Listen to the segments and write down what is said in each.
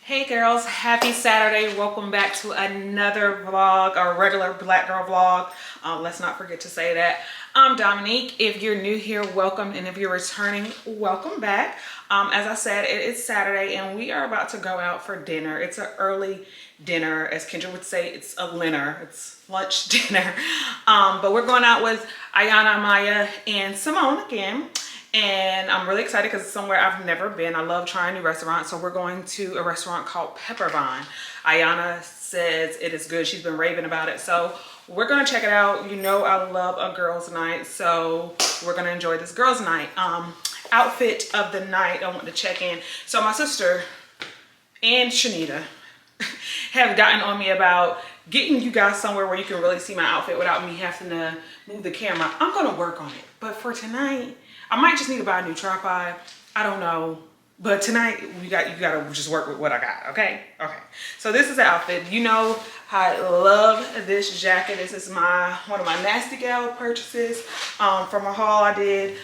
Hey girls, happy Saturday. Welcome back to another vlog, a regular black girl vlog. Let's not forget to say that. I'm Dominique. If you're new here, welcome. And if you're returning, welcome back. As I said, it is Saturday and we are about to go out for dinner. It's an early dinner. As Kendra would say, it's a dinner. It's lunch dinner. But we're going out with Ayana, Maya, and Simone again. And I'm really excited because it's somewhere I've never been. I love trying new restaurants. So we're going to a restaurant called Pepper Vine. Ayana says it is good. She's been raving about it. So we're going to check it out. You know I love a girls' night. So we're going to enjoy this girls' night. Outfit of the night I want to check in. So my sister and Shanita have gotten on me about getting you guys somewhere where you can really see my outfit without me having to move the camera. I'm going to work on it. But for tonight, I might just need to buy a new tripod. I don't know. But tonight, you gotta just work with what I got, okay? Okay. So this is the outfit. You know how I love this jacket. This is one of my Nasty Gal purchases from a haul I did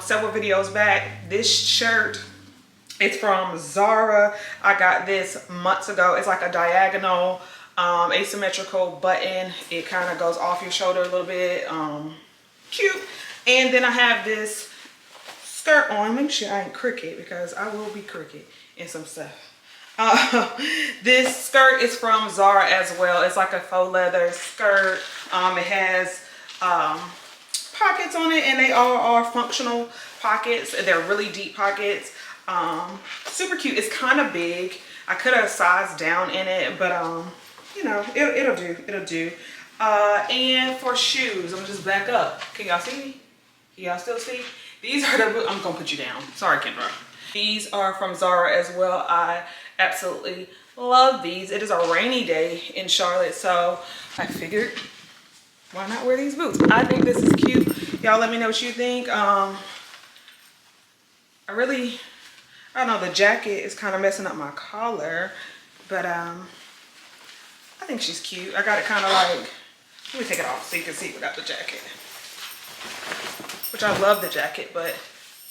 several videos back. This shirt, it's from Zara. I got this months ago. It's like a diagonal asymmetrical button. It kind of goes off your shoulder a little bit. Cute. And then I have this skirt on. Make sure I ain't crooked because I will be crooked in some stuff. This skirt is from Zara as well. It's like a faux leather skirt. It has pockets on it and they all are functional pockets. They're really deep pockets. Super cute. It's kind of big. I could have sized down in it, but you know, it'll do. It'll do. And for shoes, I'm gonna just back up. Can y'all see me? Can y'all still see? These are the boots. I'm gonna put you down. Sorry, Kendra. These are from Zara as well. I absolutely love these. It is a rainy day in Charlotte, so I figured why not wear these boots? I think this is cute. Y'all let me know what you think. I don't know, the jacket is kind of messing up my collar, but I think she's cute. I got it kind of like, let me take it off so you can see without the jacket. Which I love the jacket, but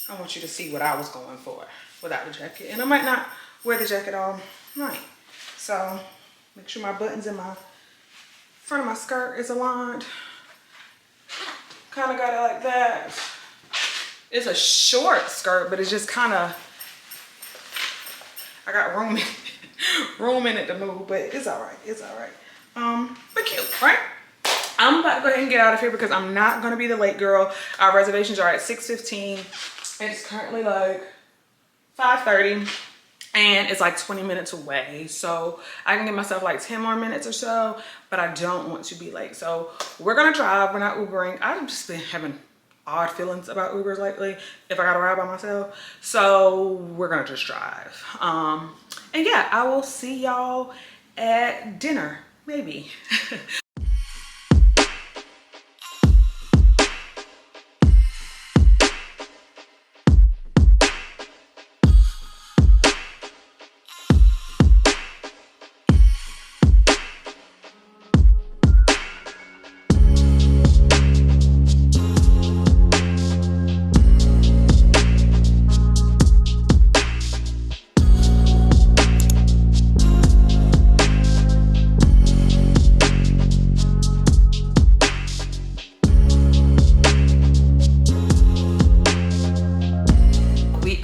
I want you to see what I was going for without the jacket. And I might not wear the jacket all night. So make sure my buttons in my front of my skirt is aligned. Kind of got it like that. It's a short skirt, but it's just kind of, I got room in it to move, but it's all right. It's all right. But cute, right? I'm about to go ahead and get out of here because I'm not going to be the late girl. Our reservations are at 6:15. It's currently like 5:30 and it's like 20 minutes away. So I can give myself like 10 more minutes or so, but I don't want to be late. So we're going to drive. We're not Ubering. I've just been having odd feelings about Ubers lately if I got to ride by myself. So we're going to just drive. And yeah, I will see y'all at dinner, maybe.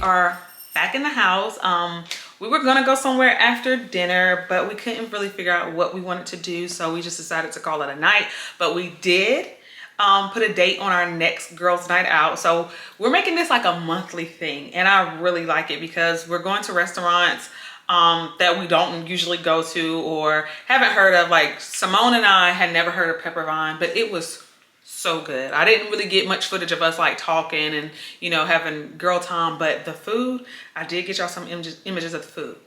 Are back in the house. We were gonna go somewhere after dinner, but we couldn't really figure out what we wanted to do, so we just decided to call it a night. But we did put a date on our next girls' night out, so we're making this like a monthly thing, and I really like it because we're going to restaurants that we don't usually go to or haven't heard of. Like Simone and I had never heard of Pepper Vine, but it was so good. I didn't really get much footage of us like talking and, you know, having girl time, but the food, I did get y'all some images of the food.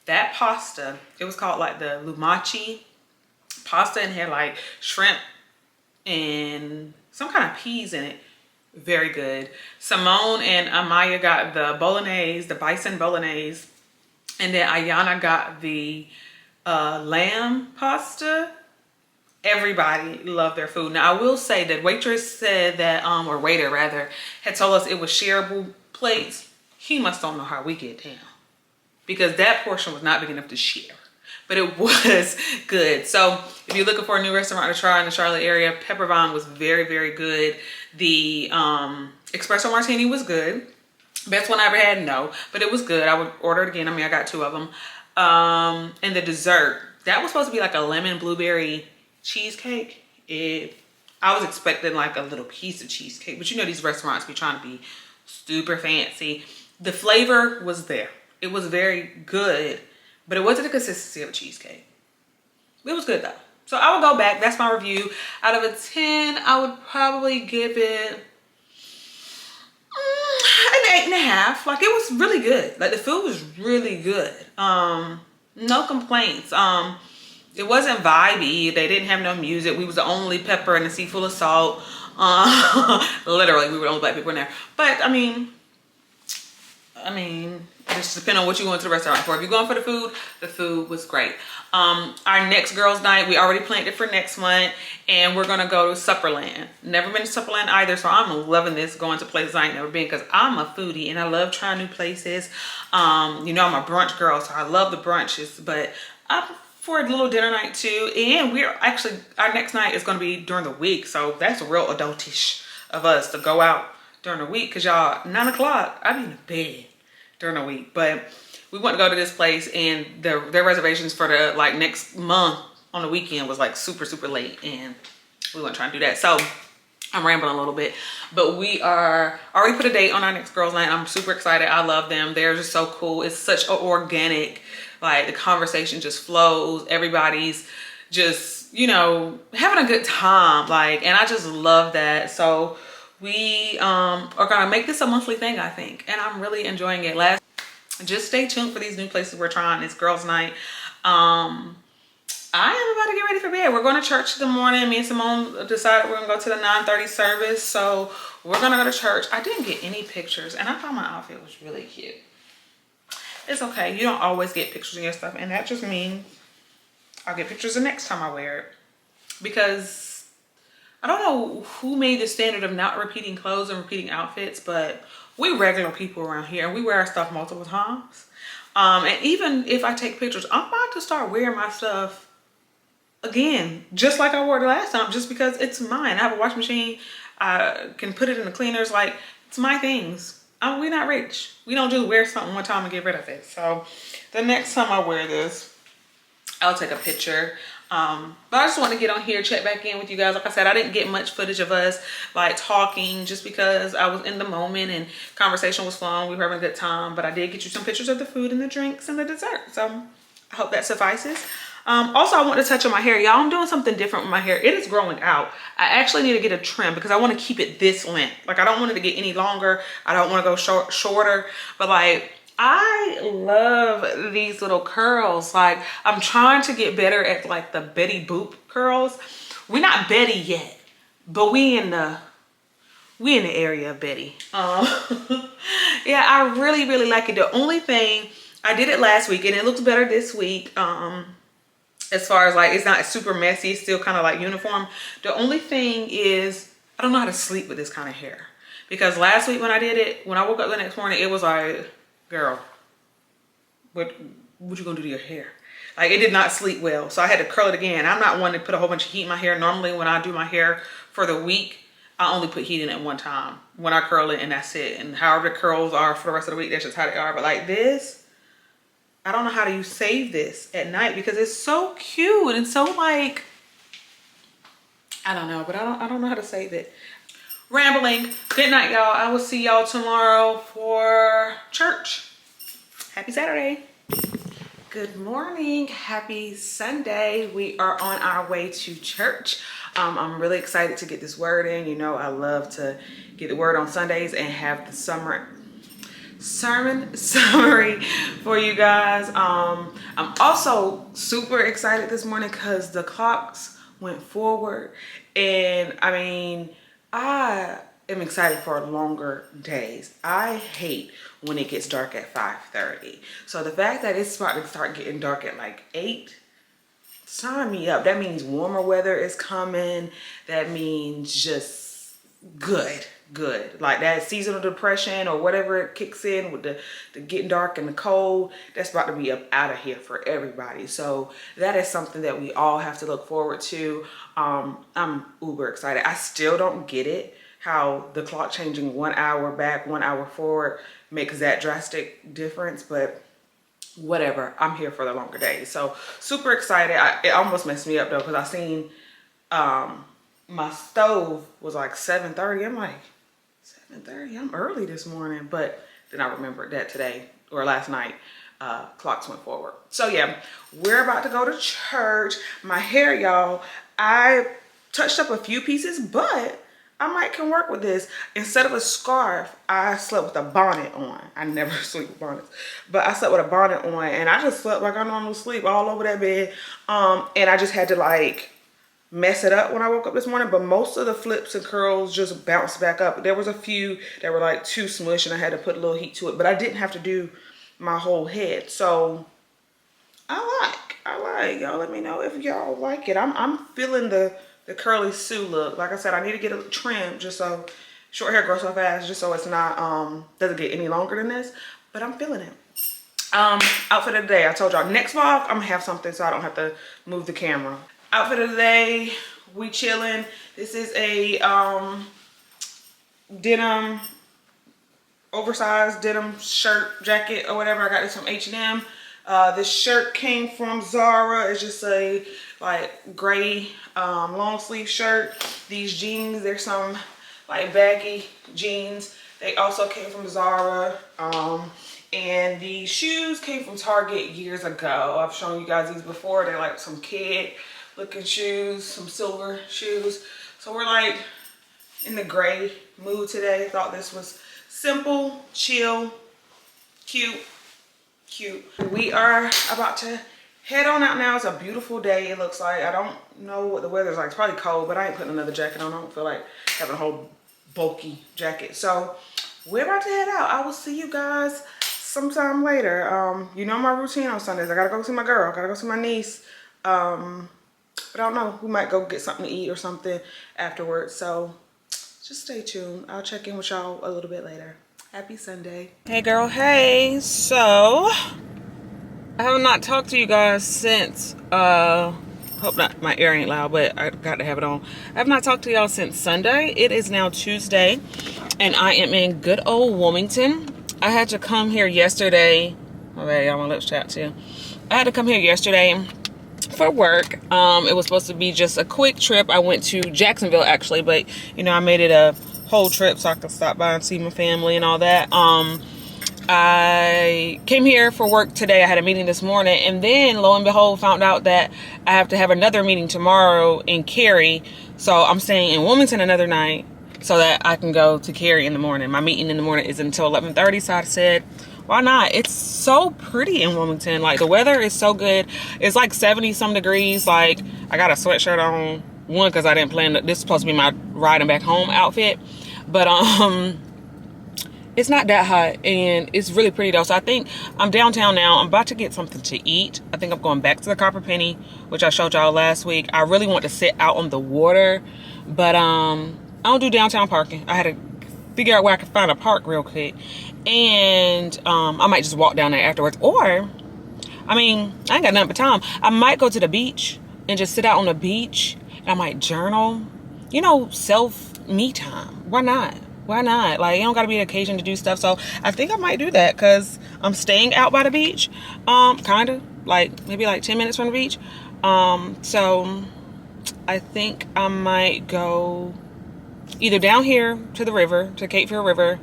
That pasta, it was called like the lumachi pasta and had like shrimp and some kind of peas in it. Very good. Simone and Amaya got the bolognese, the bison bolognese, and then Ayana got the lamb pasta. Everybody loved their food. Now I will say that waitress said that, or waiter rather, had told us it was shareable plates. He must don't know how we get down. because that portion was not big enough to share. But it was good. So if you're looking for a new restaurant to try in the Charlotte area, Pepper Vine was very, very good. The espresso martini was good. Best one I ever had, no, but it was good. I would order it again. I mean, I got 2 of them. And the dessert, that was supposed to be like a lemon blueberry cheesecake. I was expecting like a little piece of cheesecake, but you know these restaurants be trying to be super fancy. The flavor was there. It was very good, but it wasn't the consistency of a cheesecake. It was good though. So I would go back. That's my review. Out of a 10, I would probably give it an 8.5. Like, it was really good. Like, the food was really good. No complaints. It wasn't vibey. They didn't have no music. We was the only pepper and a sea full of salt. Literally, we were the only black people in there. But I mean, just depending on what you go into the restaurant for. If you're going for the food was great. Our next girls' night, we already planned it for next month, and we're gonna go to Supperland. Never been to Supperland either, so I'm loving this, going to places I ain't never been, because I'm a foodie and I love trying new places. You know, I'm a brunch girl, so I love the brunches, but I'm for a little dinner night too. And we're actually, our next night is gonna be during the week, so that's real adultish of us to go out during the week, because y'all, 9 o'clock, I be in bed during the week. But we want to go to this place, and their reservations for the like next month on the weekend was like super late, and we weren't trying to do that. So I'm rambling a little bit, but we are already put a date on our next girls' night. I'm super excited. I love them. They're just so cool. It's such an organic, like, the conversation just flows. Everybody's just, you know, having a good time, like, and I just love that. So we are gonna make this a monthly thing, I think, and I'm really enjoying it. Just stay tuned for these new places we're trying. It's girls' night. I am about to get ready for bed. We're going to church in the morning. Me and Simone decided we're gonna go to the 9:30 service, so we're gonna go to church. I didn't get any pictures, and I thought my outfit was really cute. It's okay. You don't always get pictures of your stuff, and that just means I'll get pictures the next time I wear it, because I don't know who made the standard of not repeating clothes and repeating outfits, but we regular people around here, and we wear our stuff multiple times. And even if I take pictures, I'm about to start wearing my stuff again, just like I wore it last time, just because it's mine. I have a washing machine. I can put it in the cleaners. Like, it's my things. We're not rich. We don't just wear something one time and get rid of it. So the next time I wear this, I'll take a picture. But I just want to get on here, check back in with you guys. Like I said, I didn't get much footage of us like talking, just because I was in the moment and conversation was flowing. We were having a good time, but I did get you some pictures of the food and the drinks and the dessert. So I hope that suffices. Also, I want to touch on my hair. Y'all, I'm doing something different with my hair. It is growing out. I actually need to get a trim, because I want to keep it this length. Like, I don't want it to get any longer. I don't want to go shorter, but like, I love these little curls. Like, I'm trying to get better at like the Betty Boop curls. We're not Betty yet, but we in the area of Betty. Yeah, I really like it. The only thing, I did it last week and it looks better this week. As far as like, it's not super messy, it's still kind of like uniform. The only thing is, I don't know how to sleep with this kind of hair, because last week when I did it, when I woke up the next morning, it was like, girl, what you gonna do to your hair? Like, it did not sleep well, so I had to curl it again. I'm not one to put a whole bunch of heat in my hair. Normally when I do my hair for the week, I only put heat in it one time when I curl it, and that's it. And however the curls are for the rest of the week, that's just how they are. But like this, I don't know how do you save this at night, because it's so cute and so like, I don't know, but I don't know how to save it. Rambling. Good night, y'all. I will see y'all tomorrow for church. Happy Saturday. Good morning. Happy Sunday. We are on our way to church. I'm really excited to get this word in. You know, I love to get the word on Sundays and have the sermon summary for you guys. I'm also super excited this morning because the clocks went forward, and I mean, I am excited for longer days. I hate when it gets dark at 5:30. So the fact that it's about to start getting dark at like 8, sign me up. That means warmer weather is coming. That means just good. good. Like that seasonal depression or whatever it kicks in with the getting dark and the cold, that's about to be up out of here for everybody. So that is something that we all have to look forward to. I'm uber excited. I still don't get it how the clock changing 1 hour back, 1 hour forward makes that drastic difference, but whatever, I'm here for the longer days. So super excited. It almost messed me up though, because I seen my stove was like 7:30. I'm like, 7:30, I'm early this morning. But then I remembered that today or last night clocks went forward. So yeah, we're about to go to church. My hair, y'all, I touched up a few pieces, but I might can work with this. Instead of a scarf, I slept with a bonnet on. I never sleep with bonnets, but I slept with a bonnet on, and I just slept like I normally sleep all over that bed. And I just had to like mess it up when I woke up this morning, but most of the flips and curls just bounced back up. There was a few that were like too smush and I had to put a little heat to it, but I didn't have to do my whole head. So I like, y'all let me know if y'all like it. I'm feeling the curly Sue look. Like I said, I need to get a trim just so short hair grows so fast, just so it's not doesn't get any longer than this, but I'm feeling it. Outfit of the day, I told y'all next vlog I'm gonna have something so I don't have to move the camera. Outfit of the day, we chilling. This is a denim, oversized denim shirt, jacket, or whatever. I got this from H&M. This shirt came from Zara. It's just a like gray long sleeve shirt. These jeans, there's some like baggy jeans. They also came from Zara. And the shoes came from Target years ago. I've shown you guys these before. They're like some kid looking shoes, some silver shoes. So we're like in the gray mood today. Thought this was simple, chill, cute. We are about to head on out now. It's a beautiful day, it looks like. I don't know what the weather's like. It's probably cold, but I ain't putting another jacket on. I don't feel like having a whole bulky jacket. So we're about to head out. I will see you guys sometime later. You know my routine on Sundays. I gotta go see my girl. I gotta go see my niece. But I don't know, we might go get something to eat or something afterwards. So just stay tuned. I'll check in with y'all a little bit later. Happy Sunday. Hey girl, hey. So I have not talked to you guys since hope not, my ear ain't loud, but I got to have it on. I have not talked to y'all since Sunday. It is now Tuesday and I am in good old Wilmington. I had to come here yesterday. Oh, yeah, y'all, my lips chapped too. I had to come here yesterday for work. It was supposed to be just a quick trip. I went to Jacksonville actually, but you know, I made it a whole trip so I could stop by and see my family and all that. I came here for work today. I had a meeting this morning, and then lo and behold found out that I have to have another meeting tomorrow in Cary. So I'm staying in Wilmington another night so that I can go to Cary in the morning. My meeting in the morning is until 11:30, so I said, why not? It's so pretty in Wilmington. Like, the weather is so good. It's like 70 some degrees. Like, I got a sweatshirt on, one, because I didn't plan this is supposed to be my riding back home outfit, but it's not that hot and it's really pretty though. So I think I'm downtown now. I'm about to get something to eat. I think I'm going back to the Copper Penny, which I showed y'all last week. I really want to sit out on the water, but I don't do downtown parking. I had to figure out where I could find a park real quick, and I might just walk down there afterwards. Or, I mean, I ain't got nothing but time. I might go to the beach and just sit out on the beach, and I might journal. You know, me time. Why not? Why not? Like, you don't gotta be an occasion to do stuff. So I think I might do that because I'm staying out by the beach. Kind of like maybe like 10 minutes from the beach. So I think I might go either down here to the river, to Cape Fear River,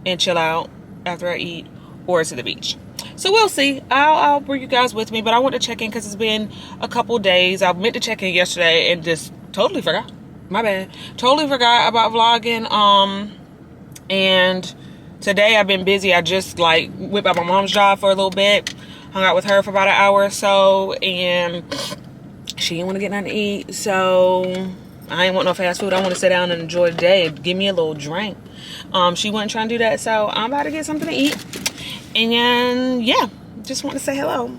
and chill out after I eat, or to the beach. So we'll see. I'll bring you guys with me, but I want to check in because it's been a couple days. I meant to check in yesterday and just totally forgot. My bad. Totally forgot about vlogging. And today I've been busy. I just like whipped out my mom's job for a little bit, hung out with her for about an hour or so, and she didn't want to get nothing to eat, so I ain't want no fast food. I want to sit down and enjoy the day. Give me a little drink. She wasn't trying to do that, so I'm about to get something to eat. And yeah, just want to say hello.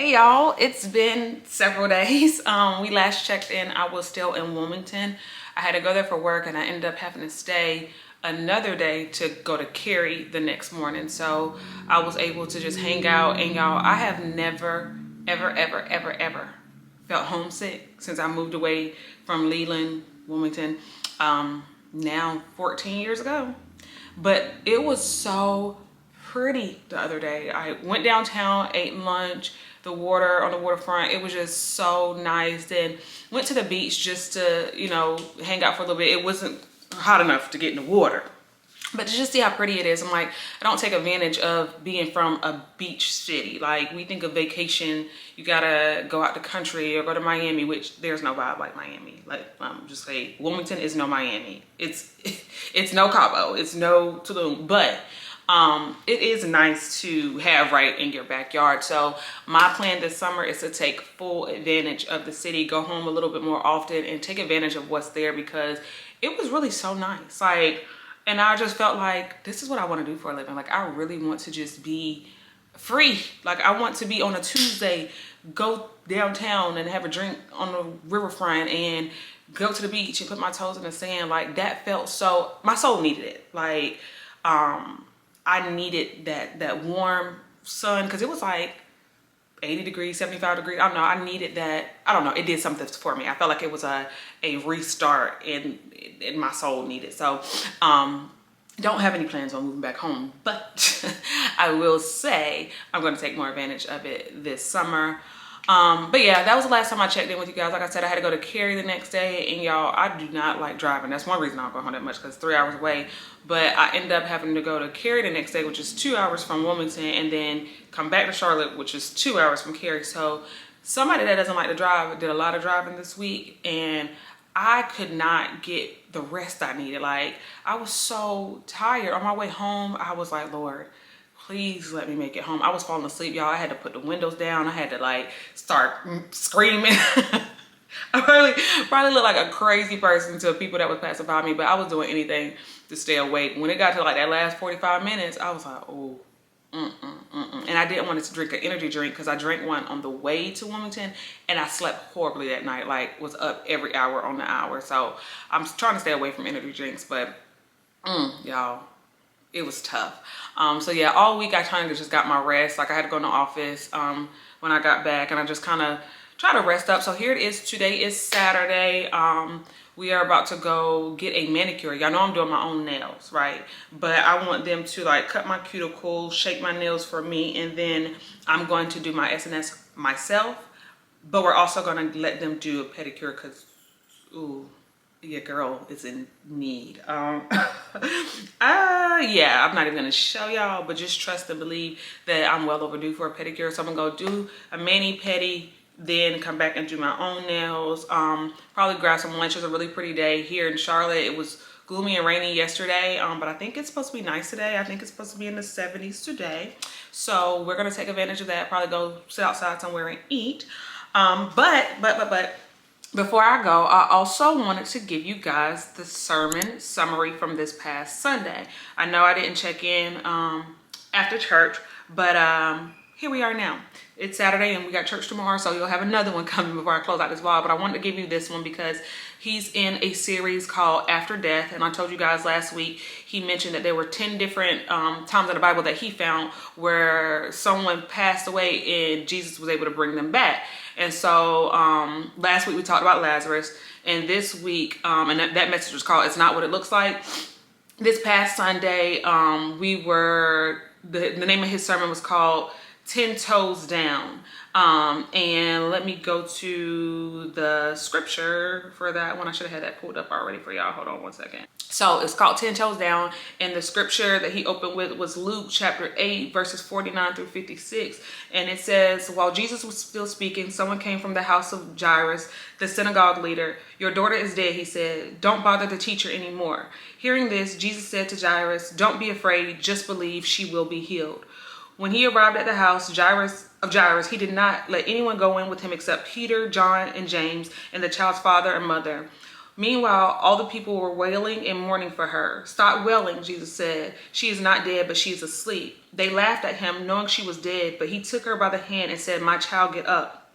Hey y'all, it's been several days. We last checked in, I was still in Wilmington. I had to go there for work and I ended up having to stay another day to go to Cary the next morning. So I was able to just hang out, and y'all, I have never, ever felt homesick since I moved away from Leland, Wilmington, now 14 years ago. But it was so pretty the other day. I went downtown, ate lunch, the water on the waterfront. It was just so nice. Then went to the beach just to, you know, hang out for a little bit. It wasn't hot enough to get in the water, but to just see how pretty it is. I'm like, I don't take advantage of being from a beach city. Like, we think of vacation, you gotta go out the country or go to Miami, which there's no vibe like Miami. Like, just say Wilmington is no Miami. It's no Cabo, it's no Tulum, but it is nice to have right in your backyard. So my plan this summer is to take full advantage of the city, go home a little bit more often and take advantage of what's there, because it was really so nice. Like, and I just felt like this is what I want to do for a living. Like, I really want to just be free. Like, I want to be on a Tuesday, go downtown and have a drink on the riverfront and go to the beach and put my toes in the sand. Like, that felt so, my soul needed it. Like, I needed that warm sun, because it was like 80 degrees, 75 degrees. I don't know. I needed that. I don't know. It did something for me. I felt like it was a restart, and my soul needed. So, don't have any plans on moving back home, but I will say I'm going to take more advantage of it this summer. But yeah, that was the last time I checked in with you guys. Like I said, I had to go to Cary the next day, and y'all, I do not like driving. That's one reason I don't go home that much, because it's 3 hours away. But I ended up having to go to Cary the next day, which is 2 hours from Wilmington, and then come back to Charlotte, which is 2 hours from Cary. So somebody that doesn't like to drive did a lot of driving this week, and I could not get the rest I needed. Like, I was so tired. On my way home, I was like, Lord, please let me make it home. I was falling asleep, y'all. I had to put the windows down. I had to like start screaming. I probably looked like a crazy person to people that was passing by me, but I was doing anything to stay awake. When it got to like that last 45 minutes, I was like, oh, and I didn't want to drink an energy drink, because I drank one on the way to Wilmington and I slept horribly that night. Like, was up every hour on the hour. So I'm trying to stay away from energy drinks, but y'all, it was tough. So yeah, all week I kind of just got my rest. Like, I had to go in the office when I got back, and I just kind of try to rest up. So here it is. Today is Saturday. We are about to go get a manicure. Y'all know I'm doing my own nails, right? But I want them to like cut my cuticle, shape my nails for me, and then I'm going to do my SNS myself. But we're also going to let them do a pedicure, because, ooh, your girl is in need. Yeah, I'm not even gonna show y'all, but just trust and believe that I'm well overdue for a pedicure. So I'm gonna go do a mani pedi, then come back and do my own nails. Probably grab some lunch. It's a really pretty day here in Charlotte. It was gloomy and rainy yesterday, but I think it's supposed to be nice today. I think it's supposed to be in the 70s today. So we're gonna take advantage of that. Probably go sit outside somewhere and eat. But before I go, I also wanted to give you guys the sermon summary from this past Sunday. I know I didn't check in after church, but here we are now. It's Saturday and we got church tomorrow, so you'll have another one coming before I close out this vlog. But I wanted to give you this one because he's in a series called After Death. And I told you guys last week, he mentioned that there were 10 different times in the Bible that he found where someone passed away and Jesus was able to bring them back. And so last week we talked about Lazarus, and this week, and that message was called It's Not What It Looks Like. This past Sunday, the name of his sermon was called 10 Toes Down. And let me go to the scripture for that one. I should have had that pulled up already for y'all. Hold on one second. So it's called 10 Toes Down, and the scripture that he opened with was Luke chapter 8 verses 49 through 56. And it says, while Jesus was still speaking, someone came from the house of Jairus, the synagogue leader. Your daughter is dead, he said. Don't bother the teacher anymore. Hearing this, Jesus said to Jairus, don't be afraid, just believe, she will be healed. When he arrived at the house of Jairus, he did not let anyone go in with him except Peter, John, and James, and the child's father and mother. Meanwhile, all the people were wailing and mourning for her. Stop wailing, Jesus said. She is not dead, but she is asleep. They laughed at him, knowing she was dead, but he took her by the hand and said, my child, get up.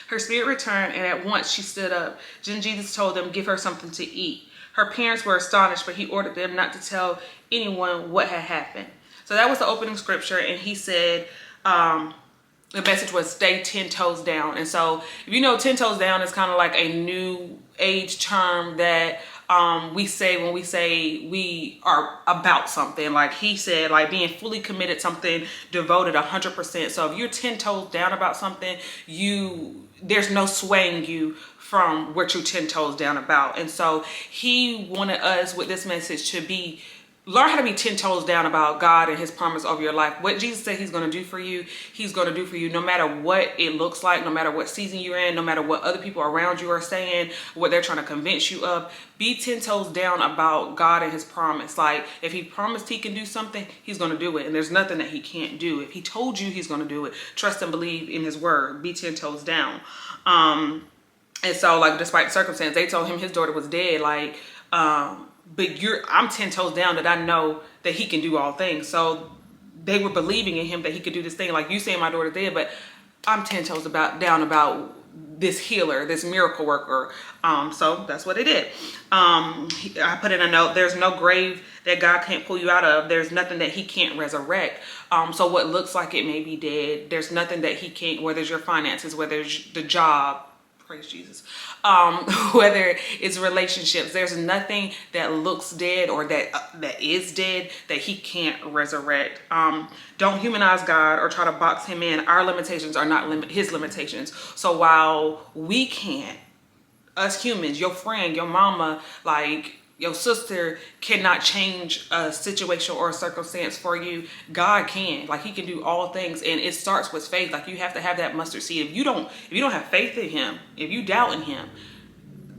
Her spirit returned, and at once she stood up. Then Jesus told them, give her something to eat. Her parents were astonished, but he ordered them not to tell anyone what had happened. So that was the opening scripture, and he said, the message was stay 10 toes down. And so, if you know, 10 toes down is kind of like a new age term that we say when we say we are about something. Like he said, like being fully committed, something devoted 100%. So if you're 10 toes down about something, there's no swaying you from what you're 10 toes down about. And so he wanted us with this message to learn how to be 10 toes down about God and his promise over your life. What Jesus said he's going to do for you, he's going to do for you no matter what it looks like, no matter what season you're in, no matter what other people around you are saying, what they're trying to convince you of. Be 10 toes down about God and his promise. Like if he promised he can do something, he's going to do it. And there's nothing that he can't do. If he told you he's going to do it, trust and believe in his word. Be 10 toes down. And so like despite the circumstance, they told him his daughter was dead. Like, but I'm 10 toes down that I know that he can do all things. So they were believing in him that he could do this thing. Like you saying my daughter dead, but I'm 10 toes down about this healer, this miracle worker. So that's what it did. I put in a note, there's no grave that God can't pull you out of. There's nothing that he can't resurrect. So what looks like it may be dead, there's nothing that he can't, whether it's your finances, whether it's the job, praise Jesus, whether it's relationships, there's nothing that looks dead or that is dead that he can't resurrect. Don't humanize God or try to box him in. Our limitations are not his limitations. So while we can't, us humans, your friend, your mama, like your sister cannot change a situation or a circumstance for you, God can. Like he can do all things, and it starts with faith. Like you have to have that mustard seed. If you don't have faith in him, if you doubt in him,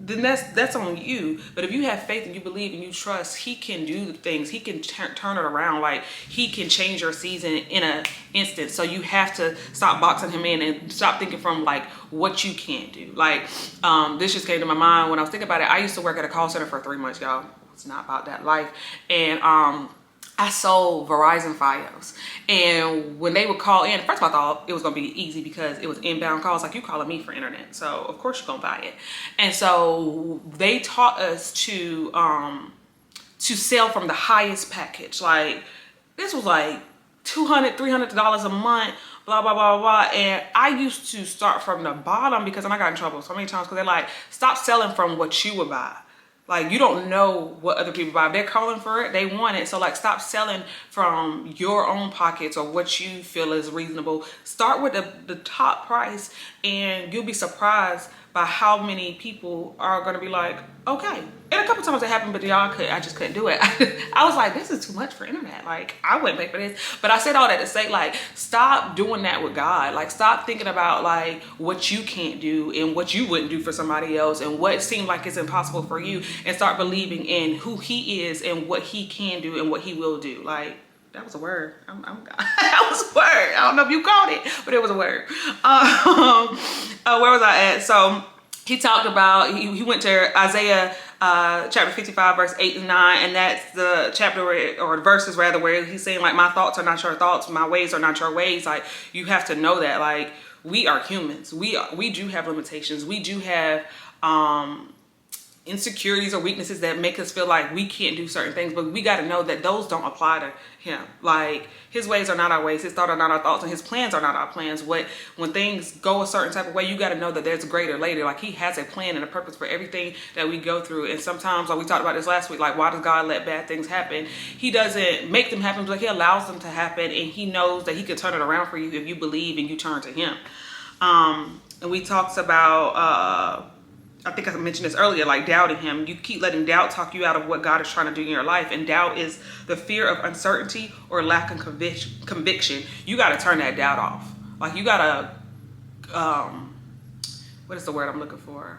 then that's on you. But if you have faith and you believe and you trust, he can do things. He can turn it around. Like he can change your season in an instant. So you have to stop boxing him in and stop thinking from like what you can't do. Like this just came to my mind when I was thinking about it. I used to work at a call center for 3 months, y'all. It's not about that life. And I sold Verizon Fios, and when they would call in, first of all, I thought it was gonna be easy because it was inbound calls, like you calling me for internet, so of course you're gonna buy it. And so they taught us to sell from the highest package. Like this was like $200, $300 a month, blah, blah, blah, blah. And I used to start from the bottom because I got in trouble so many times because they're like, stop selling from what you would buy. Like, you don't know what other people buy. If they're calling for it, they want it. So, like, stop selling from your own pockets or what you feel is reasonable. Start with the top price, and you'll be surprised by how many people are going to be like, okay. And a couple times it happened, but I just couldn't do it. I was like, this is too much for internet. Like, I wouldn't pay for this. But I said all that to say, like, stop doing that with God. Like, stop thinking about, like, what you can't do and what you wouldn't do for somebody else and what seemed like it's impossible for you, and start believing in who he is and what he can do and what he will do. Like, that was a word. That was a word. I don't know if you caught it, but it was a word. Where was I at? So he talked about, he went to Isaiah chapter 55, verse 8 and 9, and that's the chapter or verses rather, where he's saying, like, my thoughts are not your thoughts, my ways are not your ways. Like, you have to know that, like, we are humans. We do have limitations. We do have insecurities or weaknesses that make us feel like we can't do certain things, but we got to know that those don't apply to him. Like, his ways are not our ways, his thoughts are not our thoughts, and his plans are not our plans. When things go a certain type of way, you got to know that there's greater later. Like, he has a plan and a purpose for everything that we go through. And sometimes, like we talked about this last week, like, why does God let bad things happen? He doesn't make them happen, but he allows them to happen, and he knows that he can turn it around for you if you believe and you turn to him. And we talked about I think I mentioned this earlier, like doubting him. You keep letting doubt talk you out of what God is trying to do in your life. And doubt is the fear of uncertainty or lack of conviction. You got to turn that doubt off. Like, you got to, what is the word I'm looking for?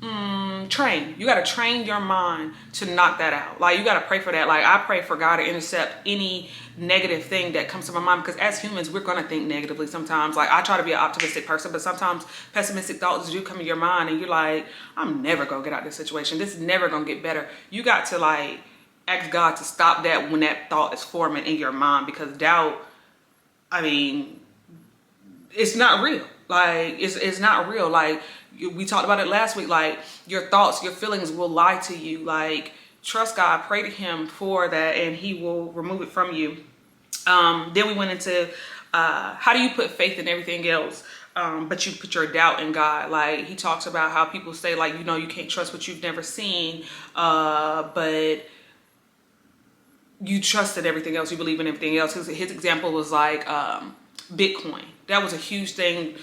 you got to train your mind to knock that out. Like, you got to pray for that. Like, I pray for God to intercept any negative thing that comes to my mind, because as humans, we're going to think negatively sometimes. Like, I try to be an optimistic person, but sometimes pessimistic thoughts do come in your mind and you're like, I'm never going to get out of this situation. This is never going to get better. You got to like ask God to stop that when that thought is forming in your mind, because doubt, I mean, it's not real. Like, it's not real. Like, we talked about it last week. Like, your thoughts, your feelings will lie to you. Like, trust God, pray to him for that, and he will remove it from you. Then we went into how do you put faith in everything else, but you put your doubt in God. Like, he talks about how people say, like, you know, you can't trust what you've never seen, but you trust in everything else. You believe in everything else. His example was like Bitcoin. That was a huge thing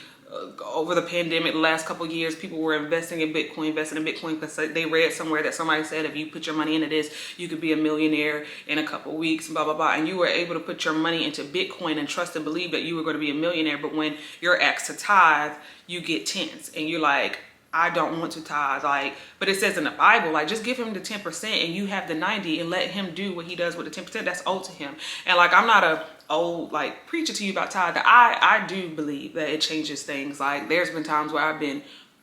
over the pandemic. The last couple of years, people were investing in Bitcoin because they read somewhere that somebody said if you put your money into this, you could be a millionaire in a couple of weeks, blah blah blah. And you were able to put your money into Bitcoin and trust and believe that you were going to be a millionaire. But when you're asked to tithe, you get tense and you're like, I don't want to tithe. Like, but it says in the Bible, like, just give him the 10% and you have the 90 and let him do what he does with the 10%. That's owed to him. And like, I'm not a old like preacher to you about tithe. I do believe that it changes things. Like, there's been times where I've been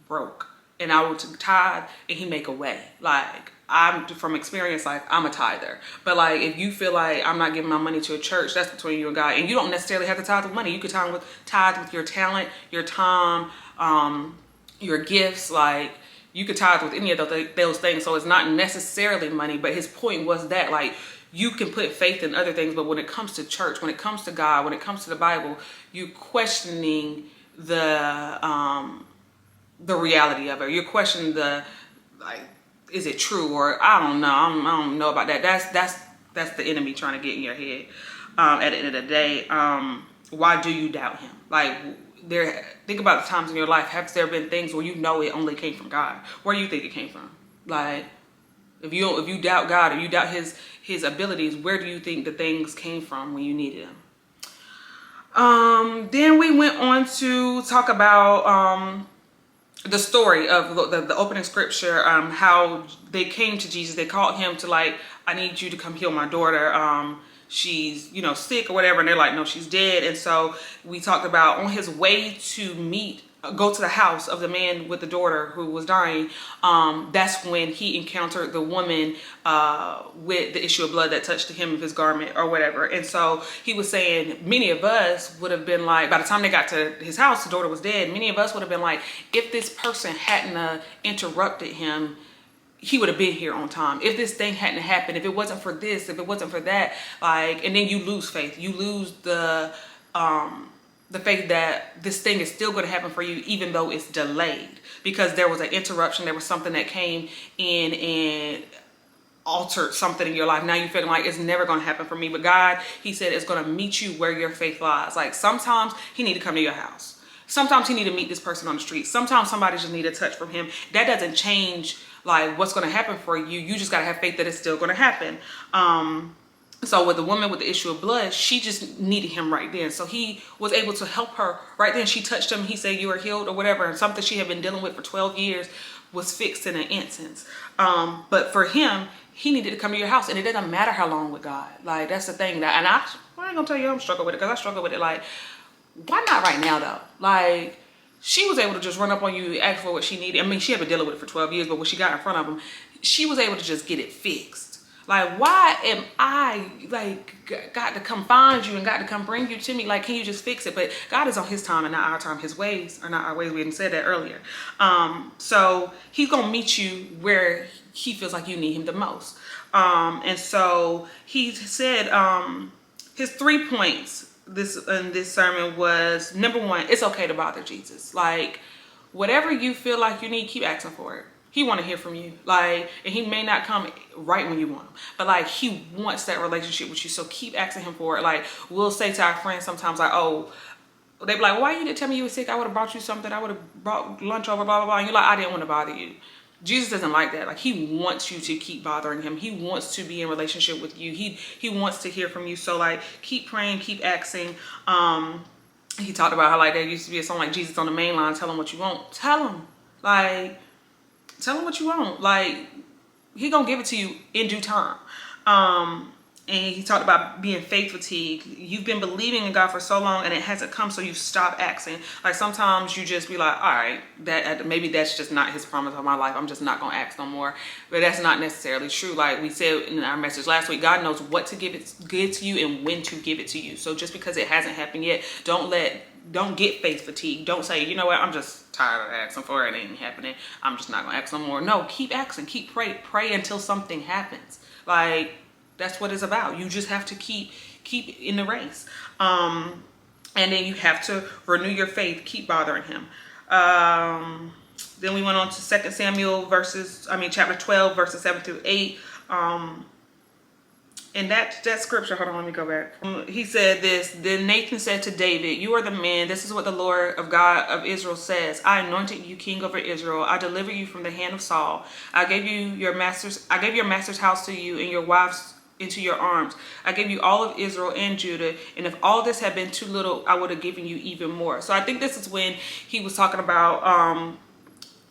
broke and I would tithe and he make a way. Like, I'm from experience, like, I'm a tither. But like, if you feel like I'm not giving my money to a church, that's between you and God. And you don't necessarily have to tithe with money. You could tithe with your talent, your time, your gifts. Like, you could tithe with any of those things. So it's not necessarily money, but his point was that, like, you can put faith in other things, but when it comes to church, when it comes to God, when it comes to the Bible, you questioning the reality of it. You're questioning the, like, is it true? Or I don't know. I don't know about that. That's the enemy trying to get in your head. At the end of the day, why do you doubt him? Like, think about the times in your life. Have there been things where you know it only came from God? Where do you think it came from? Like, if you doubt God, or you doubt his abilities, where do you think the things came from when you needed them? Then we went on to talk about the story of the opening scripture, how they came to Jesus. They called him to, like, I need you to come heal my daughter. She's, you know, sick or whatever. And they're like, no, she's dead. And so we talked about on his way to go to the house of the man with the daughter who was dying. That's when he encountered the woman with the issue of blood that touched the hem of his garment or whatever. And so he was saying, many of us would have been like, by the time they got to his house, the daughter was dead. Many of us would have been like, if this person hadn't interrupted him, he would have been here on time. If this thing hadn't happened, if it wasn't for this, if it wasn't for that, like, and then you lose faith. You lose the faith that this thing is still going to happen for you, even though it's delayed, because there was an interruption. There was something that came in and altered something in your life. Now you're feeling like it's never going to happen for me. But God, he said, it's going to meet you where your faith lies. Like, sometimes he need to come to your house. Sometimes he need to meet this person on the street. Sometimes somebody just need a touch from him. That doesn't change like what's going to happen for you. You just got to have faith that it's still going to happen. So with the woman with the issue of blood, she just needed him right then. So he was able to help her right then. She touched him. He said, you are healed or whatever. And something she had been dealing with for 12 years was fixed in an instance. But for him, he needed to come to your house. And it doesn't matter how long with God. Like, that's the thing. And I ain't going to tell you I'm struggling with it, because I struggle with it. Like, why not right now, though? Like, she was able to just run up on you, ask for what she needed. I mean, she had been dealing with it for 12 years, but when she got in front of him, she was able to just get it fixed. Like, why am I, like, got to come find you and got to come bring you to me? Like, can you just fix it? But God is on his time and not our time. His ways are not our ways. We hadn't said that earlier. So he's going to meet you where he feels like you need him the most. And so he said his 3 points in this sermon was, number one, it's okay to bother Jesus. Like, whatever you feel like you need, keep asking for it. He want to hear from you. Like, and he may not come right when you want him, but like, he wants that relationship with you. So keep asking him for it. Like, we'll say to our friends sometimes, like, oh, they be like, why you didn't tell me you were sick? I would have brought you something. I would have brought lunch over, blah, blah, blah. And you're like, I didn't want to bother you. Jesus doesn't like that. Like, he wants you to keep bothering him. He wants to be in relationship with you. He wants to hear from you. So like, keep praying, keep asking. He talked about how, like, there used to be a song like Jesus on the Main Line, tell him what you want. Tell him. Like, Tell him what you want. Like, he gonna give it to you in due time. And he talked about being faith fatigued. You've been believing in God for so long and it hasn't come, so you stop asking. Like, sometimes you just be like, all right, that maybe that's just not his promise of my life. I'm just not gonna ask no more. But that's not necessarily true. Like we said in our message last week, God knows what to give to you and when to give it to you. So just because it hasn't happened yet, don't get faith fatigue. Don't say, you know what, I'm just tired of asking for it. It ain't happening. I'm just not gonna ask no more. No, keep asking, keep pray until something happens. Like, that's what it's about. You just have to keep in the race. And then you have to renew your faith, keep bothering him. Then we went on to 2 Samuel chapter 12, verses 7 through 8. And that scripture, hold on, let me go back. He said this, then Nathan said to David, you are the man. This is what the Lord of God of Israel says. I anointed you king over Israel. I delivered you from the hand of Saul. I gave your master's house to you and your wives into your arms. I gave you all of Israel and Judah. And if all this had been too little, I would have given you even more. So I think this is when he was talking about,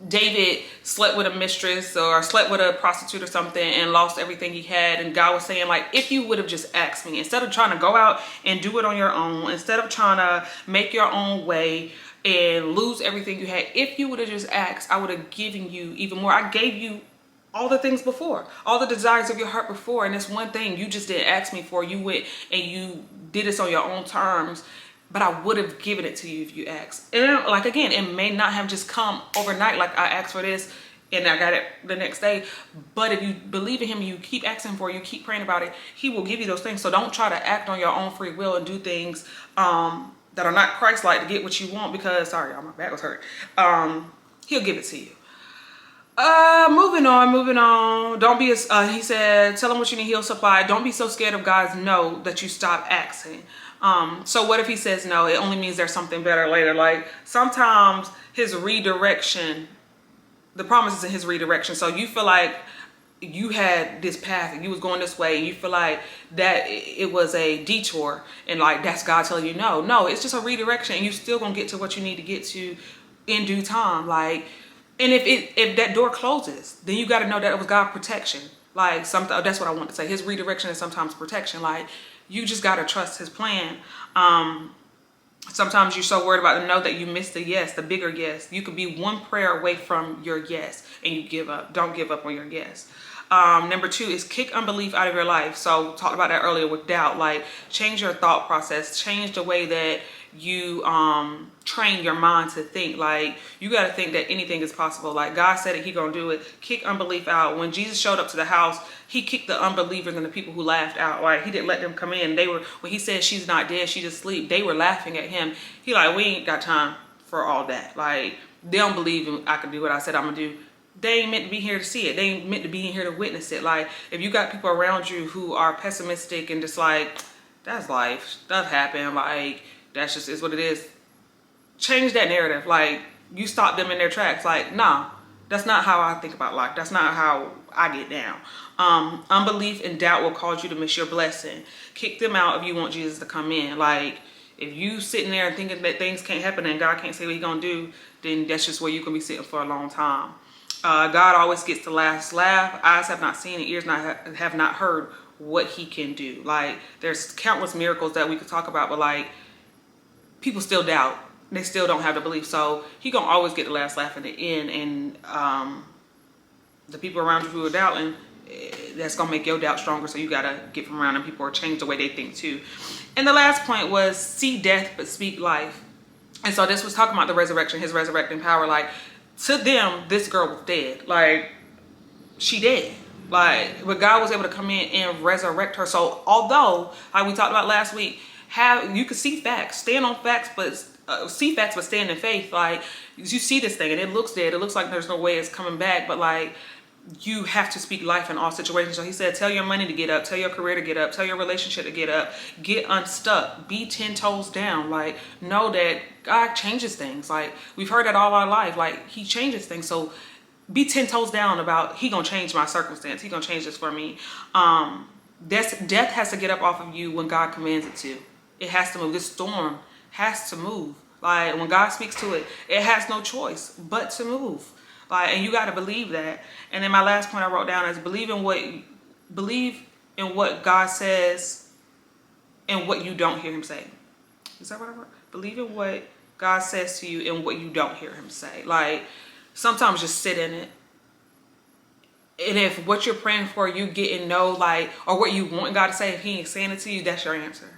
David slept with a mistress or slept with a prostitute or something and lost everything he had. And God was saying, like, if you would have just asked me, instead of trying to go out and do it on your own, instead of trying to make your own way and lose everything you had, if you would have just asked, I would have given you even more. I gave you all the things before, all the desires of your heart before. And it's one thing you just didn't ask me for. You went and you did this on your own terms. But I would have given it to you if you asked. And like, again, it may not have just come overnight. Like, I asked for this and I got it the next day. But if you believe in him, you keep asking for it, you keep praying about it, he will give you those things. So don't try to act on your own free will and do things that are not Christ-like to get what you want, because, sorry, y'all, my back was hurt. He'll give it to you. Moving on. Don't be, he said, tell him what you need, he'll supply. Don't be so scared of God's no that you stop asking. So what if he says no? It only means there's something better later. Like, sometimes his redirection, the promise is in his redirection. So you feel like you had this path and you was going this way and you feel like that it was a detour and like that's God telling you no, it's just a redirection and you still gonna get to what you need to get to in due time. Like, and if that door closes, then you got to know that it was God protection. Like, that's what I want to say. His redirection is sometimes protection. Like, you just got to trust his plan. Sometimes you're so worried about the no that you miss the yes, the bigger yes. You could be one prayer away from your yes and you give up. Don't give up on your yes. Number 2 is kick unbelief out of your life. So talked about that earlier with doubt. Like, change your thought process, change the way that you train your mind to think. Like, you got to think that anything is possible. Like, God said it, he gonna do it. Kick unbelief out. When Jesus showed up to the house, he kicked the unbelievers and the people who laughed out. Like, he didn't let them come in. When he said she's not dead, she just asleep, they were laughing at him. He like, we ain't got time for all that. Like, they don't believe I can do what I said I'm gonna do. They ain't meant to be here to see it. They ain't meant to be in here to witness it. Like, if you got people around you who are pessimistic and just like, that's life, stuff happen, like, that's just is what it is. Change that narrative. Like, you stop them in their tracks. Like, nah, that's not how I think about life. That's not how I get down. Unbelief and doubt will cause you to miss your blessing. Kick them out if you want Jesus to come in. Like, if you sitting there and thinking that things can't happen and God can't say what he's gonna do, then that's just where you can be sitting for a long time. God always gets the last laugh. Eyes have not seen and ears have not heard what he can do. Like, there's countless miracles that we could talk about, but like, people still doubt. They still don't have the belief. So he gonna always get the last laugh in the end. And the people around you who are doubting, that's gonna make your doubt stronger. So you gotta get from around them people or change the way they think too. And the last point was see death but speak life. And so this was talking about the resurrection, his resurrecting power. Like, to them, this girl was dead. Like, she dead. Like, but God was able to come in and resurrect her. So although, like we talked about last week, you could see facts, stand on facts, but see facts, but stand in faith. Like, you see this thing and it looks dead. It looks like there's no way it's coming back, but like, you have to speak life in all situations. So he said, tell your money to get up, tell your career to get up, tell your relationship to get up, get unstuck, be 10 toes down. Like, know that God changes things. Like, we've heard that all our life. Like, he changes things. So be 10 toes down about, he gonna change my circumstance. He gonna change this for me. Death has to get up off of you when God commands it to. It has to move. This storm has to move. Like, when God speaks to it, it has no choice but to move. Like, and you got to believe that. And then my last point I wrote down is believe in what God says and what you don't hear him say. Is that what I wrote? Believe in what God says to you and what you don't hear him say. Like, sometimes just sit in it. And if what you're praying for, you getting no, like, or what you want God to say, if he ain't saying it to you, that's your answer.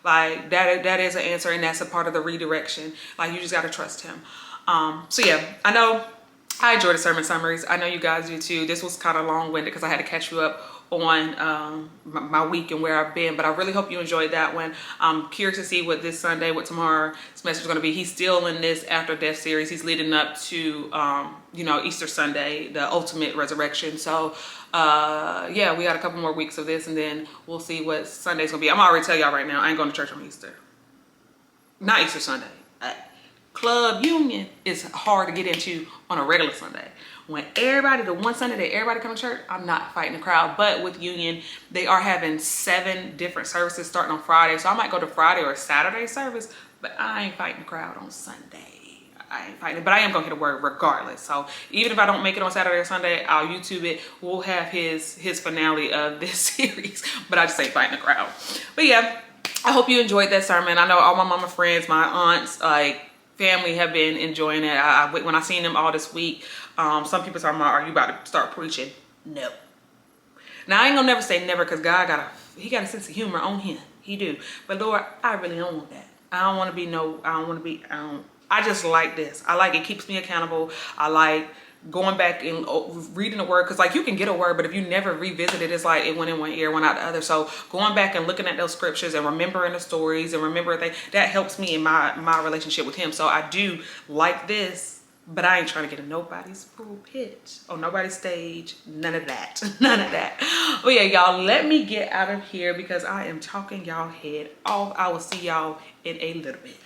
Like, that is an answer, and that's a part of the redirection. Like, you just got to trust him. So yeah, I know I enjoy the sermon summaries. I know you guys do too. This was kind of long-winded because I had to catch you up on my week and where I've been, but I really hope you enjoyed that one. I'm curious to see what this Sunday, what tomorrow's message is going to be. He's still in this after death series. He's leading up to Easter Sunday, the ultimate resurrection. So yeah, we got a couple more weeks of this, and then we'll see what Sunday's gonna be. I'm already tell y'all right now, I ain't going to church on Easter. Not Easter Sunday. Club Union is hard to get into on a regular Sunday. When the one Sunday that everybody come to church, I'm not fighting the crowd. But with Union, they are having 7 different services starting on Friday. So I might go to Friday or Saturday service, but I ain't fighting the crowd on Sunday. I ain't fighting it, but I am gonna hit a word regardless. So even if I don't make it on Saturday or Sunday, I'll YouTube it. We'll have his finale of this series, but I just ain't fighting the crowd. But yeah, I hope you enjoyed that sermon. I know all my mama friends, my aunts, like, family have been enjoying it. When I seen them all this week, some people talking about, are you about to start preaching? No. Now I ain't gonna never say never, because God got a sense of humor on him. He do. But Lord, I really don't want that. I just like this. I like it. Keeps me accountable. I like going back and reading the word, because like you can get a word, but if you never revisit it, it's like it went in one ear, went out the other. So going back and looking at those scriptures and remembering the stories and remembering things, that helps me in my relationship with him. So I do like this, but I ain't trying to get in nobody's pulpit or nobody's stage. None of that. None of that. But yeah, y'all, let me get out of here because I am talking y'all head off. I will see y'all in a little bit.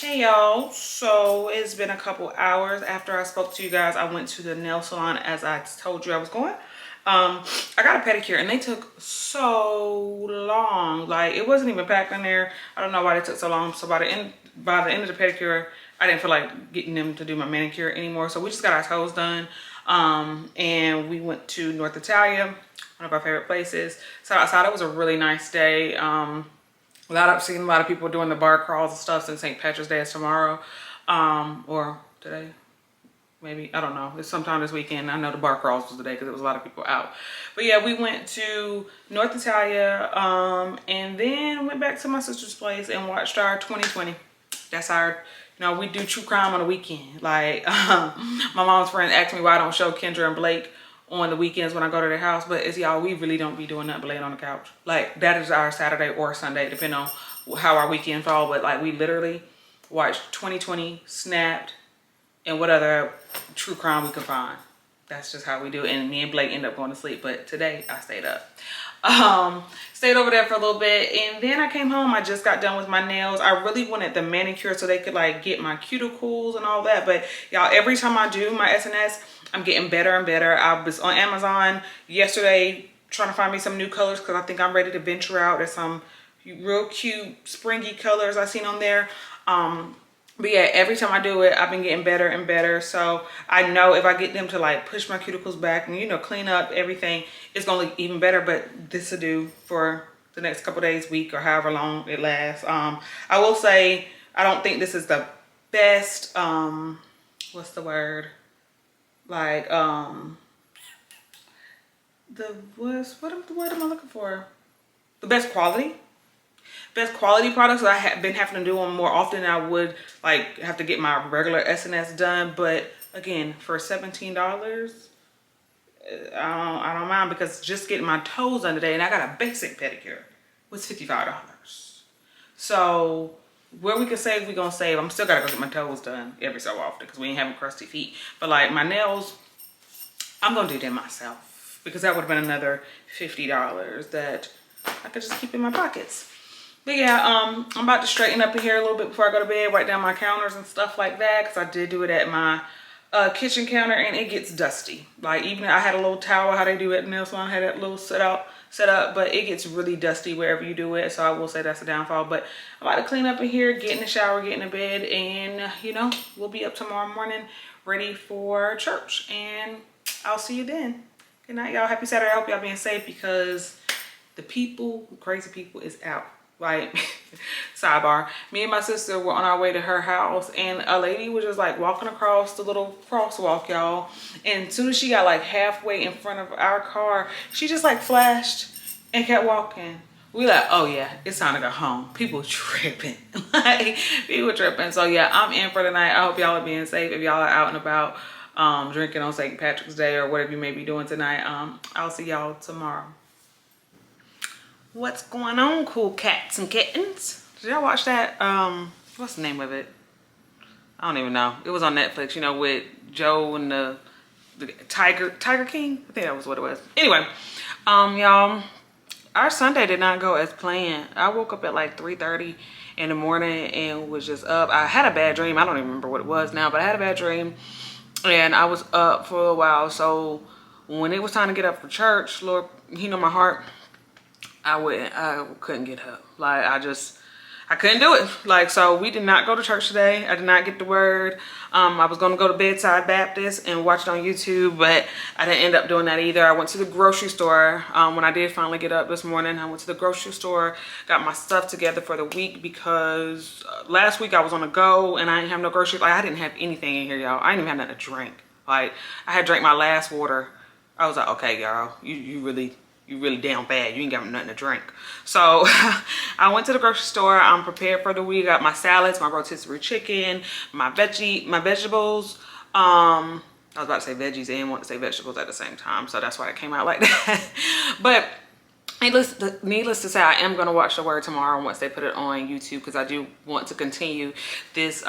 Hey y'all, so it's been a couple hours after I spoke to you guys. I went to the nail salon as I told you I was going. I got a pedicure and they took so long. Like, it wasn't even packed in there. I don't know why they took so long. So by the end of the pedicure, I didn't feel like getting them to do my manicure anymore. So we just got our toes done. And we went to North Italia, one of our favorite places. So outside, it was a really nice day. I've seen a lot of people doing the bar crawls and stuff since St. Patrick's Day is tomorrow, or today, maybe, I don't know. It's sometime this weekend. I know the bar crawls was today because there was a lot of people out. But yeah, we went to North Italia, and then went back to my sister's place and watched our 2020. That's our, we do true crime on the weekend. Like, my mom's friend asked me why I don't show Kendra and Blake on the weekends when I go to their house, but it's y'all, we really don't be doing nothing but laying on the couch. Like, that is our Saturday or Sunday, depending on how our weekend fall. But like, we literally watched 2020, Snapped, and what other true crime we could find. That's just how we do it. And me and Blake end up going to sleep, but today I stayed up. Stayed over there for a little bit, and then I came home. I just got done with my nails. I really wanted the manicure so they could like get my cuticles and all that, but y'all, every time I do my SNS, I'm getting better and better. I was on Amazon yesterday trying to find me some new colors because I think I'm ready to venture out. There's some real cute springy colors I seen on there. But yeah, every time I do it, I've been getting better and better. So I know if I get them to like push my cuticles back and, clean up everything, it's going to look even better. But this will do for the next couple days, week, or however long it lasts. I will say, I don't think this is the best, what's the word? Like, what am I looking for? The best quality products. I have been having to do them more often than I would like have to get my regular SNS done. But again, for $17, I don't mind, because just getting my toes done today, and I got a basic pedicure, was $55. So where we can save, we gonna save. I'm still gotta go get my toes done every so often because we ain't having crusty feet. But like my nails, I'm gonna do them myself, because that would have been another $50 that I could just keep in my pockets. But yeah, I'm about to straighten up in here a little bit before I go to bed, wipe down my counters and stuff like that, because I did do it at my kitchen counter, and it gets dusty. Like, even I had a little towel, how they do it in nail salon, I had that little set up, but it gets really dusty wherever you do it. So I will say that's a downfall. But I'm about to clean up in here, get in the shower, get in the bed, and you know, we'll be up tomorrow morning ready for church. And I'll see you then. Good night, y'all. Happy Saturday. I hope y'all being safe, because the people, crazy people, is out. Like, sidebar, me and my sister were on our way to her house, and a lady was just like walking across the little crosswalk, y'all. And as soon as she got like halfway in front of our car, she just like flashed and kept walking. We like, oh yeah, it's time to go home. People tripping. Like, people tripping. So yeah, I'm in for the night. I hope y'all are being safe. If y'all are out and about drinking on St. Patrick's Day or whatever you may be doing tonight, I'll see y'all tomorrow. What's going on, cool cats and kittens? Did y'all watch that? What's the name of it? I don't even know. It was on Netflix, you know, with Joe and the Tiger King. I think that was what it was. Anyway, y'all, our Sunday did not go as planned. I woke up at like 3:30 in the morning and was just up. I had a bad dream. I don't even remember what it was now, but I had a bad dream, and I was up for a while. So when it was time to get up for church, Lord, He know my heart, I couldn't get up. Like, I couldn't do it. Like, so we did not go to church today. I did not get the word. I was going to go to Bedside Baptist and watch it on YouTube, but I didn't end up doing that either. I went to the grocery store. When I did finally get up this morning, I went to the grocery store, got my stuff together for the week, because last week I was on the go and I didn't have no groceries. Like, I didn't have anything in here, y'all. I didn't even have nothing to drink. Like, I had drank my last water. I was like, okay, y'all, you really down bad. You ain't got nothing to drink. So I went to the grocery store. I'm prepared for the week. Got my salads, my rotisserie chicken, my vegetables. I was about to say veggies and want to say vegetables at the same time. So that's why it came out like that. But needless to say, I am going to watch the word tomorrow once they put it on YouTube, because I do want to continue this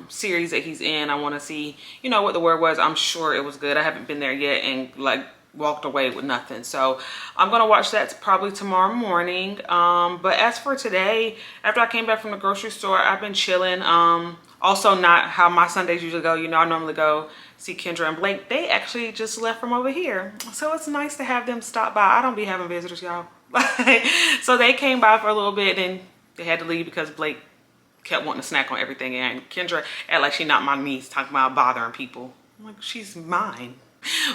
series that he's in. I want to see, you know, what the word was. I'm sure it was good. I haven't been there yet and like walked away with nothing. So I'm gonna watch that probably tomorrow morning. But as for today, after I came back from the grocery store, I've been chilling. Also not how my Sundays usually go. You know, I normally go see Kendra and Blake. They actually just left from over here, so it's nice to have them stop by. I don't be having visitors, y'all. So they came by for a little bit and they had to leave because Blake kept wanting to snack on everything, and Kendra act like she not my niece, talking about bothering people. I'm like, she's mine.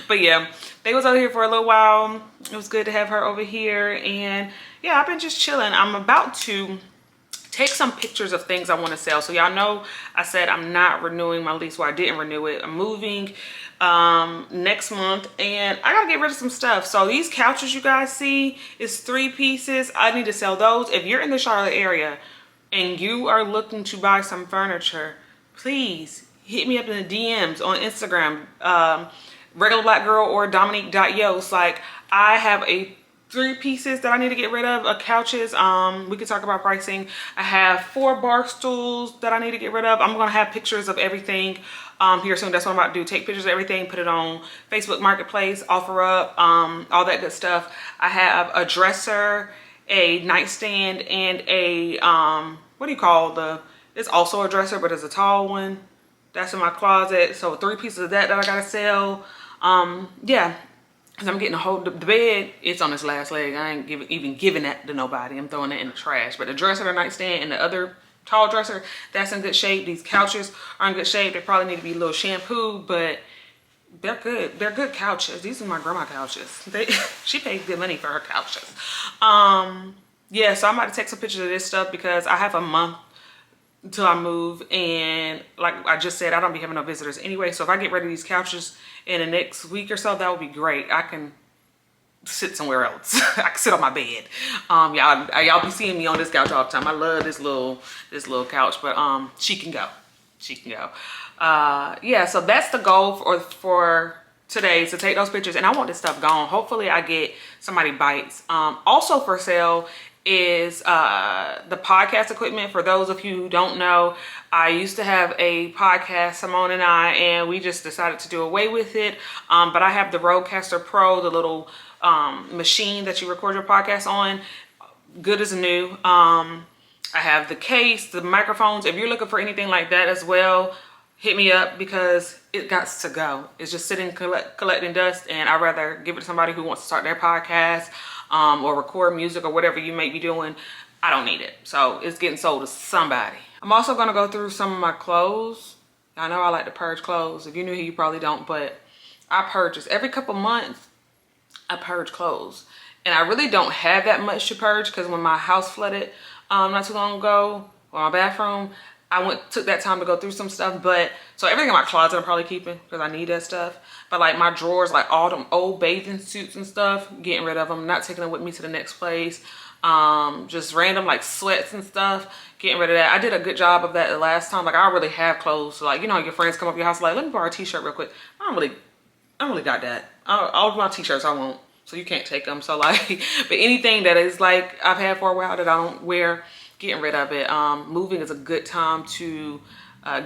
But yeah, they was over here for a little while. It was good to have her over here, and yeah, I've been just chilling. I'm about to take some pictures of things I want to sell. So y'all know I said I'm not renewing my lease. Well, I didn't renew it. I'm moving next month, and I gotta get rid of some stuff. So these couches you guys see is 3 pieces. I need to sell those. If you're in the Charlotte area and you are looking to buy some furniture, please hit me up in the DMs on Instagram. Regular Black Girl or Dominique.Yos. Like, I have 3 pieces that I need to get rid of couches. We could talk about pricing. I have 4 bar stools that I need to get rid of. I'm gonna have pictures of everything here soon. That's what I'm about to do. Take pictures of everything, put it on Facebook Marketplace, offer up, all that good stuff. I have a dresser, a nightstand, and a what do you call it's also a dresser, but it's a tall one. That's in my closet. So 3 pieces of that I gotta sell. Yeah, because I'm getting a hold of the bed. It's on its last leg. I ain't even giving that to nobody. I'm throwing it in the trash. But the dresser, the nightstand, and the other tall dresser, that's in good shape. These couches are in good shape. They probably need to be a little shampooed, but they're good. They're good couches. These are my grandma couches. She paid good money for her couches. Yeah, so I'm about to take some pictures of this stuff because I have a month until I move, and like I just said, I don't be having no visitors anyway. So if I get rid of these couches in the next week or so, that would be great. I can sit somewhere else. I can sit on my bed. Y'all be seeing me on this couch all the time. I love this little couch, but she can go. Yeah, so that's the goal for today, to take those pictures, and I want this stuff gone. Hopefully I get somebody bites. Also for sale is the podcast equipment. For those of you who don't know, I used to have a podcast, Simone and I, and we just decided to do away with it. But I have the Rodecaster Pro, the little machine that you record your podcast on, good as new. I have the case, the microphones. If you're looking for anything like that as well, hit me up because it got to go. It's just sitting collecting dust, and I'd rather give it to somebody who wants to start their podcast or record music or whatever you may be doing. I don't need it. So it's getting sold to somebody. I'm also going to go through some of my clothes. I know I like to purge clothes. If you're new here, you probably don't, but I purchase every couple months. I purge clothes, and I really don't have that much to purge because when my house flooded not too long ago, or my bathroom, I took that time to go through some stuff. But so everything in my closet I'm probably keeping because I need that stuff. But like my drawers, like all them old bathing suits and stuff, getting rid of them, not taking them with me to the next place. Just random like sweats and stuff, getting rid of that. I did a good job of that the last time. Like I already have clothes, so like, you know, your friends come up to your house like, let me borrow a t-shirt real quick. I don't really got that. All of my t-shirts I won't, so you can't take them. So like, but anything that is like I've had for a while that I don't wear, getting rid of it. Moving is a good time to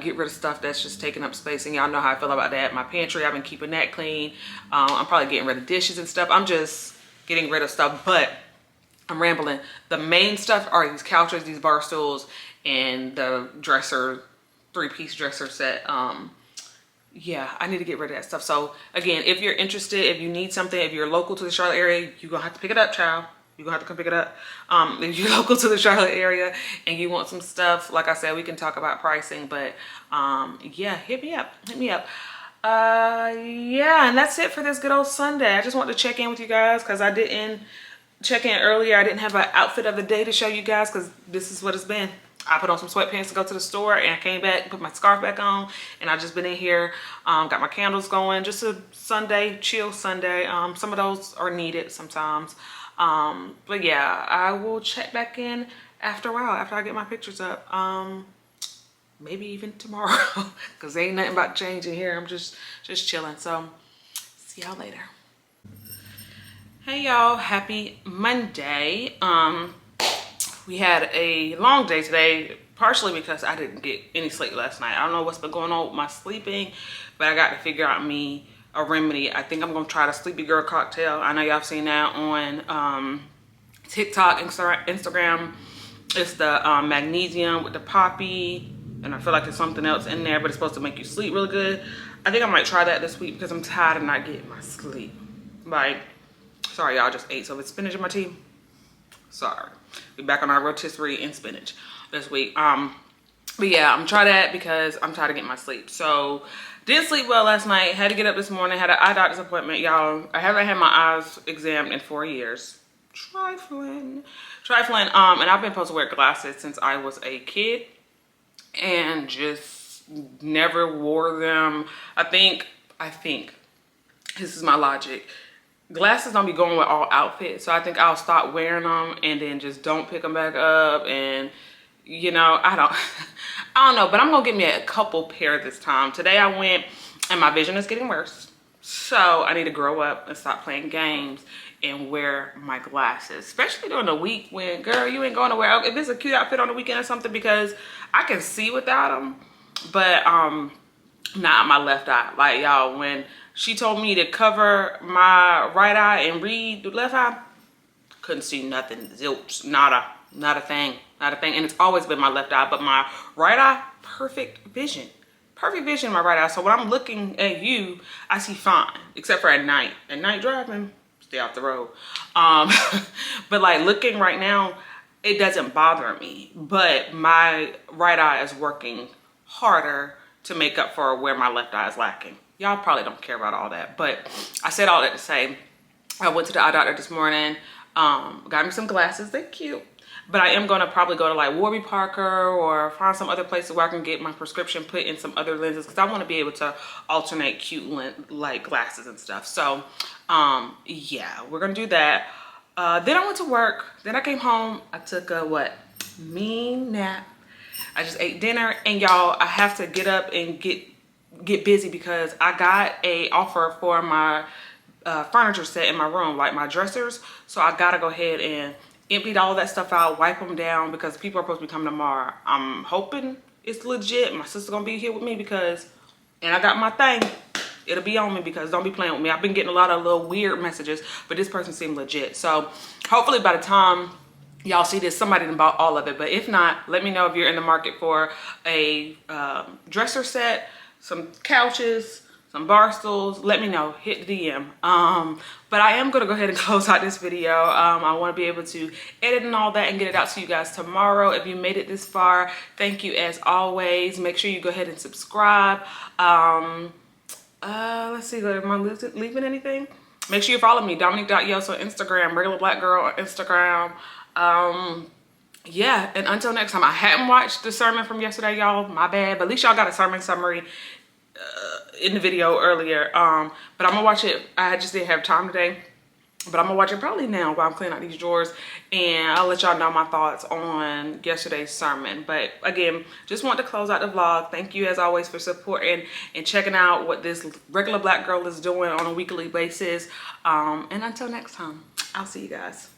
get rid of stuff that's just taking up space, and y'all know how I feel about that. My pantry, I've been keeping that clean. I'm probably getting rid of dishes and stuff. I'm just getting rid of stuff, but I'm rambling. The main stuff are these couches, these bar stools, and the dresser, 3-piece dresser set. Yeah, I need to get rid of that stuff. So again, if you're interested, if you need something, if you're local to the Charlotte area, you're gonna have to pick it up, child. You're gonna have to come pick it up. If you're local to the Charlotte area and you want some stuff, like I said, we can talk about pricing, but yeah, hit me up. Yeah, and that's it for this good old Sunday. I just wanted to check in with you guys because I didn't check in earlier. I didn't have an outfit of the day to show you guys because this is what it's been. I put on some sweatpants to go to the store, and I came back, put my scarf back on, and I just been in here, got my candles going. Just a Sunday, chill Sunday. Some of those are needed sometimes. But yeah, I will check back in after a while, after I get my pictures up. Maybe even tomorrow, because ain't nothing about to change in here. I'm just chilling. So see y'all later. Hey y'all, happy Monday. We had a long day today, partially because I didn't get any sleep last night. I don't know what's been going on with my sleeping, but I got to figure out me a remedy. I think I'm gonna try the Sleepy Girl cocktail. I know y'all have seen that on TikTok, Instagram. It's the magnesium with the poppy, and I feel like there's something else in there, but it's supposed to make you sleep really good. I think I might try that this week because I'm tired of not getting my sleep. Like, sorry y'all, just ate some spinach in my tea. Sorry. We're back on our rotisserie and spinach this week. But yeah, I'm trying that because I'm tired of getting my sleep. So didn't sleep well last night. Had to get up this morning. Had an eye doctor's appointment, y'all. I haven't had my eyes examined in 4 years. Trifling. And I've been supposed to wear glasses since I was a kid and just never wore them. I think this is my logic. Glasses don't be going with all outfits, so I think I'll stop wearing them and then just don't pick them back up. And you know, I don't know, but I'm gonna get me a couple pair this time. Today I went and my vision is getting worse, so I need to grow up and stop playing games and wear my glasses, especially during the week when, girl, you ain't going to wear, if it's a cute outfit on the weekend or something, because I can see without them, but not my left eye. Like y'all, when she told me to cover my right eye and read the left eye, couldn't see nothing. Zilch, not a thing. And it's always been my left eye, but my right eye, perfect vision in my right eye. So when I'm looking at you, I see fine, except for at night driving, stay off the road. But like looking right now, it doesn't bother me, but my right eye is working harder to make up for where my left eye is lacking. Y'all probably don't care about all that, but I said all that to say, I went to the eye doctor this morning, got me some glasses, they're cute, but I am gonna probably go to like Warby Parker or find some other places where I can get my prescription put in some other lenses, because I want to be able to alternate cute like glasses and stuff. So yeah, we're gonna do that. Then I went to work, then I came home, I took a mean nap. I just ate dinner, and y'all, I have to get up and get busy because I got a offer for my furniture set in my room, like my dressers. So I gotta go ahead and empty all that stuff out, wipe them down, because people are supposed to be coming tomorrow. I'm hoping it's legit. My sister's gonna be here with me and I got my thing. It'll be on me, because don't be playing with me. I've been getting a lot of little weird messages, but this person seemed legit. So hopefully by the time y'all see this, somebody done bought all of it. But if not, let me know if you're in the market for a dresser set, some couches, some bar stools, let me know, hit the DM. But I am gonna go ahead and close out this video. I wanna be able to edit and all that and get it out to you guys tomorrow. If you made it this far, thank you as always. Make sure you go ahead and subscribe. Let's see, am I leaving anything? Make sure you follow me, Dominique.Yos on Instagram, Regular Black Girl on Instagram. Yeah, and until next time, I hadn't watched the sermon from yesterday, y'all, my bad, but at least y'all got a sermon summary in the video earlier. But I'm gonna watch it. I just didn't have time today, but I'm gonna watch it probably now while I'm cleaning out these drawers, and I'll let y'all know my thoughts on yesterday's sermon. But again, just want to close out the vlog. Thank you as always for supporting and checking out what this regular black girl is doing on a weekly basis. And until next time, I'll see you guys.